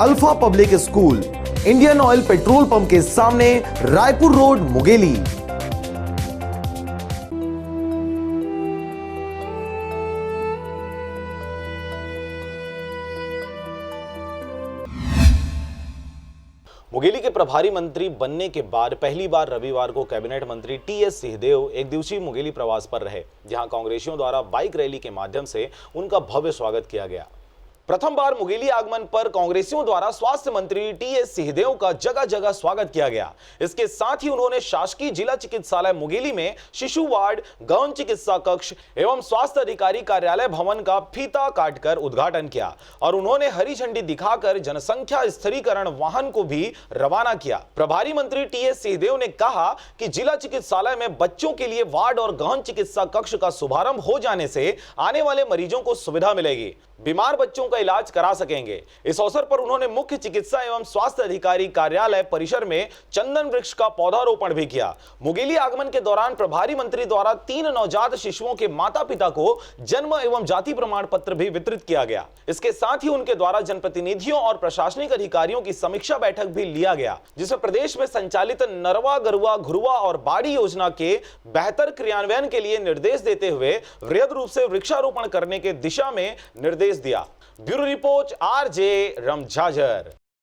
Alpha public school, Indian oil petrol pump के सामने, Raipur road, Mungeli. Mungeli के प्रभारी मंत्री बनने के बाद पहली बार रविवार को कैबिनेट मंत्री टीएस सिंहदेव एक दिवसीय मुंगेली प्रवास पर रहे, जहां कांग्रेसियों द्वारा बाइक रैली के माध्यम से उनका भव्य स्वागत किया गया। प्रथम बार मुंगेली आगमन पर कांग्रेसियों द्वारा स्वास्थ्य मंत्री टीएस सिंहदेव का जगह जगह स्वागत किया गया। इसके साथ ही उन्होंने शासकीय जिला चिकित्सालय मुंगेली में शिशु वार्ड, गौन चिकित्सा कक्ष एवं स्वास्थ्य अधिकारी कार्यालय भवन का फीता काटकर उद्घाटन किया और उन्होंने हरी झंडी दिखाकर जनसंख्या स्थिरीकरण वाहन को भी रवाना किया। प्रभारी मंत्री टीएस सिंहदेव ने कहा कि जिला चिकित्सालय में बच्चों के लिए वार्ड और गहन चिकित्सा कक्ष का शुभारंभ हो जाने से आने वाले मरीजों को सुविधा मिलेगी, बीमार बच्चों का इलाज करा सकेंगे। इस अवसर पर उन्होंने मुख्य चिकित्सा एवं स्वास्थ्य अधिकारी कार्यालय परिसर में चंदन वृक्ष का पौधारोपण भी किया। मुंगेली आगमन के दौरान प्रभारी मंत्री द्वारा 3 नवजात शिशुओं के माता पिता को जन्म एवं जाति प्रमाण पत्र भी वितरित किया गया। इसके साथ ही उनके द्वारा जनप्रतिनिधियों और प्रशासनिक अधिकारियों की समीक्षा बैठक भी लिया गया, जिसमें प्रदेश में संचालित नरवा, गरुआ, घुरुआ और बाड़ी योजना के बेहतर क्रियान्वयन के लिए निर्देश देते हुए वृहद रूप से वृक्षारोपण करने के दिशा में निर्देश दिया। Bureau report, RJ रमझाझर।